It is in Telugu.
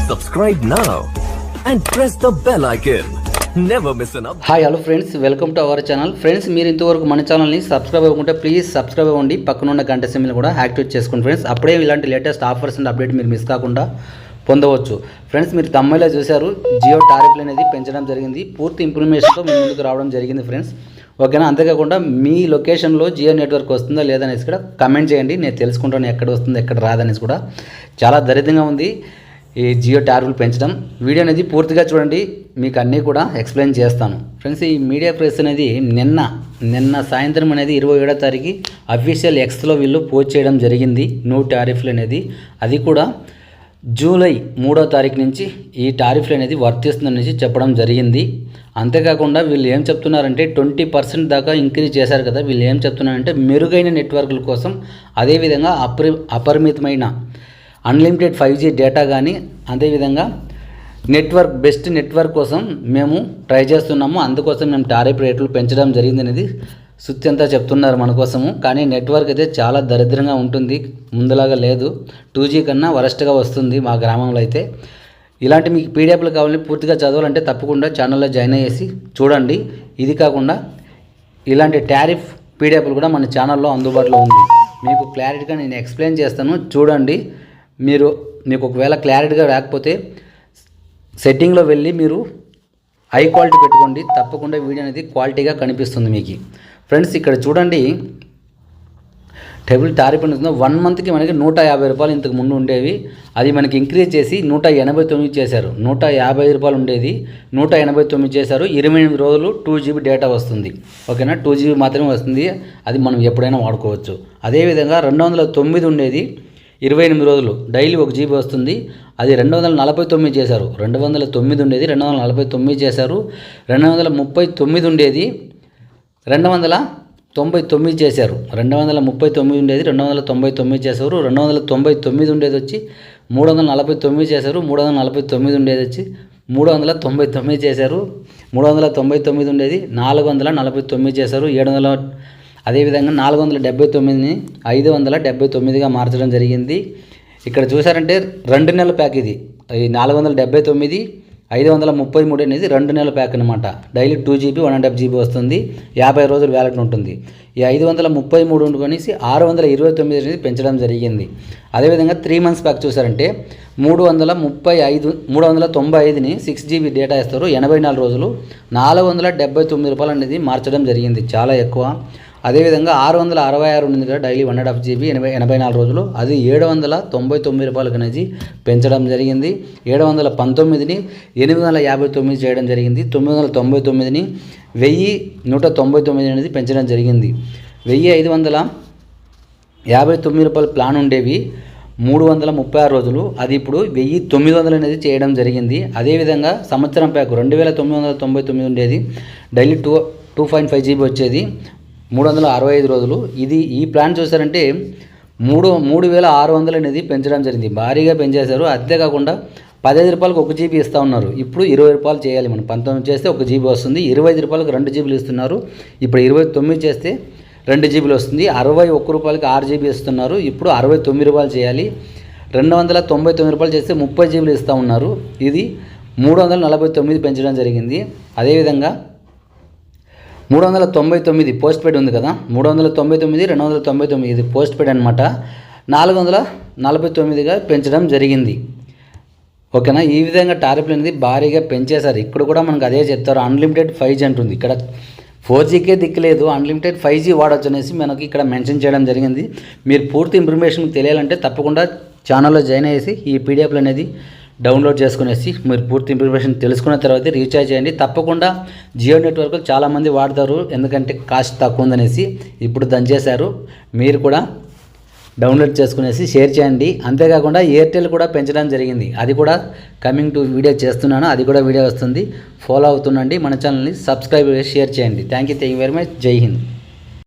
Subscribe now and press the bell icon. Never miss an update. Hi hello friends, welcome to our channel. Friends, మీరు ఇంతవరకు మన ఛానల్ని సబ్స్క్రైబ్ అవ్వకుంటే ప్లీజ్ సబ్స్క్రైబ్ అవ్వండి. పక్కన ఉన్న గంట సింబల్ కూడా యాక్టివేట్ చేసుకోండి ఫ్రెండ్స్. అప్పుడే ఇలాంటి లేటెస్ట్ ఆఫర్స్ అండ్ అప్డేట్ మీరు మిస్ కాకుండా పొందవచ్చు. ఫ్రెండ్స్, మీరు తమ్ముళ్ళ చూశారు, జియో టారిఫ్లు అనేది పెంచడం జరిగింది. పూర్తి ఇన్ఫర్మేషన్తో మీ ముందుకు రావడం జరిగింది ఫ్రెండ్స్. ఓకేనా? అంతేకాకుండా మీ లొకేషన్లో జియో నెట్వర్క్ వస్తుందా లేదనేసి కూడా కమెంట్ చేయండి. నేను తెలుసుకుంటాను ఎక్కడ వస్తుంది ఎక్కడ రాదనేసి కూడా. చాలా దరిద్రంగా ఉంది ఈ జియో టారిఫ్లు పెంచడం. వీడియో అనేది పూర్తిగా చూడండి, మీకు అన్నీ కూడా ఎక్స్ప్లెయిన్ చేస్తాను ఫ్రెండ్స్. ఈ మీడియా ప్రెస్ అనేది నిన్న సాయంత్రం అనేది 27వ తారీఖు అఫీషియల్ ఎక్స్లో వీళ్ళు పోస్ట్ చేయడం జరిగింది న్యూ టారిఫ్లు అనేది. అది కూడా జూలై 3వ తారీఖు నుంచి ఈ టారిఫ్లు అనేది వర్తిస్తుందనేసి చెప్పడం జరిగింది. అంతేకాకుండా వీళ్ళు ఏం చెప్తున్నారంటే 20% దాకా ఇంక్రీజ్ చేశారు కదా. వీళ్ళు ఏం చెప్తున్నారంటే మెరుగైన నెట్వర్క్ల కోసం, అదేవిధంగా అపరిమితమైన అన్లిమిటెడ్ 5G డేటా కానీ, అదేవిధంగా బెస్ట్ నెట్వర్క్ కోసం మేము ట్రై చేస్తున్నాము. అందుకోసం మేము టారిఫ్ రేట్లు పెంచడం జరిగింది అనేది సుత్తి అంతా చెప్తున్నారు మన కోసము. కానీ నెట్వర్క్ అయితే చాలా దరిద్రంగా ఉంటుంది, ముందులాగా లేదు. 2G కన్నా వరస్ట్గా వస్తుంది మా గ్రామంలో అయితే. ఇలాంటి మీకు పీడిఎఫ్లు కావాలని పూర్తిగా చదవాలంటే తప్పకుండా ఛానల్లో జాయిన్ అయ్యేసి చూడండి. ఇది కాకుండా ఇలాంటి టారిఫ్ పీడిఎఫ్లు కూడా మన ఛానల్లో అందుబాటులో ఉంది. మీకు క్లారిటీగా నేను ఎక్స్ప్లెయిన్ చేస్తాను, చూడండి. మీకు ఒకవేళ క్లారిటీగా రాకపోతే సెట్టింగ్లో వెళ్ళి మీరు హై క్వాలిటీ పెట్టుకోండి, తప్పకుండా వీడియో అనేది క్వాలిటీగా కనిపిస్తుంది మీకు. ఫ్రెండ్స్, ఇక్కడ చూడండి, టేబుల్ టారిఫ్ ఉంటుంది. 1 మంత్కి మనకి 150 రూపాయలు ఇంతకు ముందు ఉండేవి. అది మనకి ఇంక్రీజ్ చేసి 189 చేశారు. 150 రూపాయలు ఉండేది 189 చేశారు. 28 రోజులు 2GB డేటా వస్తుంది. ఓకేనా? 2GB మాత్రమే వస్తుంది, అది మనం ఎప్పుడైనా వాడుకోవచ్చు. అదేవిధంగా 209 ఉండేది 28 రోజులు డైలీ 1GB వస్తుంది. అది 249 చేశారు. 209 ఉండేది 249 చేశారు. 239 ఉండేది 299 చేశారు. 239 ఉండేది 299 చేశారు. 299 ఉండేది వచ్చి 349 చేశారు. 349 ఉండేది వచ్చి 399 చేశారు. 399 ఉండేది 449 చేశారు. 700 అదేవిధంగా 479ని 579గా మార్చడం జరిగింది. ఇక్కడ చూసారంటే 2 నెలల ప్యాక్ ఇది. 479 533 అనేది 2 నెలల ప్యాక్ అనమాట. డైలీ 2GB 1.5GB వస్తుంది. 50 రోజులు వ్యాలిడ్ ఉంటుంది. ఈ 533 కొనేసి 629 అనేది పెంచడం జరిగింది. అదేవిధంగా 3 మంత్స్ ప్యాక్ చూసారంటే 395ని 6GB డేటా ఇస్తారు. 84 రోజులు 479 రూపాయలు అనేది మార్చడం జరిగింది, చాలా ఎక్కువ. అదేవిధంగా 666 ఉంది కదా డైలీ 1.5GB 84 రోజులు, అది 799 రూపాయలకు అనేది పెంచడం జరిగింది. 719ని 859 చేయడం జరిగింది. 999ని 1199 అనేది పెంచడం జరిగింది. 1559 రూపాయల ప్లాన్ ఉండేవి 336 రోజులు, అది ఇప్పుడు 1900 అనేది చేయడం జరిగింది. అదేవిధంగా సంవత్సరం ప్యాక్ 2999 ఉండేది, డైలీ 2.5GB వచ్చేది, 365 రోజులు. ఈ ప్లాన్ చూసారంటే 3600 అనేది పెంచడం జరిగింది, భారీగా పెంచేశారు. అంతేకాకుండా 15 రూపాయలకు 1GB ఇస్తూ ఉన్నారు. ఇప్పుడు 20 రూపాయలు చేయాలి మనం. 19 చేస్తే 1GB వస్తుంది. 25 రూపాయలకు 2GB ఇస్తున్నారు. ఇప్పుడు 29 చేస్తే 2GB వస్తుంది. 61 రూపాయలకి 6GB ఇస్తున్నారు. ఇప్పుడు 69 రూపాయలు చేయాలి. 299 రూపాయలు చేస్తే 30GB ఇస్తూ ఉన్నారు. ఇది 349 పెంచడం జరిగింది. అదేవిధంగా 399 పోస్ట్ పెయిడ్ ఉంది కదా, 399 299 ఇది పోస్ట్ పెయిడ్ అనమాట, 449గా పెంచడం జరిగింది. ఓకేనా? ఈ విధంగా టారిఫ్లు అనేది భారీగా పెంచేశారు. ఇక్కడ కూడా మనకు అదే చెప్తారు, అన్లిమిటెడ్ 5G అంటుంది. ఇక్కడ 4Gకే దిక్కులేదు, అన్లిమిటెడ్ 5G వాడచ్చు అనేసి మనకి ఇక్కడ మెన్షన్ చేయడం జరిగింది. మీరు పూర్తి ఇన్ఫర్మేషన్ తెలియాలంటే తప్పకుండా ఛానల్లో జాయిన్ అయ్యేసి ఈ పీడిఎఫ్లు అనేది డౌన్లోడ్ చేసుకునేసి మీరు పూర్తి ఇన్ఫర్మేషన్ తెలుసుకున్న తర్వాత రీఛార్జ్ చేయండి. తప్పకుండా జియో నెట్వర్క్ చాలామంది వాడతారు, ఎందుకంటే కాస్ట్ తక్కువ ఉందనేసి. ఇప్పుడు దంచేశారు, మీరు కూడా డౌన్లోడ్ చేసుకునేసి షేర్ చేయండి. అంతేకాకుండా ఎయిర్టెల్ కూడా పెంచడం జరిగింది, అది కూడా కమింగ్ టు వీడియో చేస్తున్నాను, అది కూడా వీడియో వస్తుంది. ఫాలో అవుతుండండి, మన ఛానల్ని సబ్స్క్రైబ్ చేసి షేర్ చేయండి. Thank you very much. జై హింద్.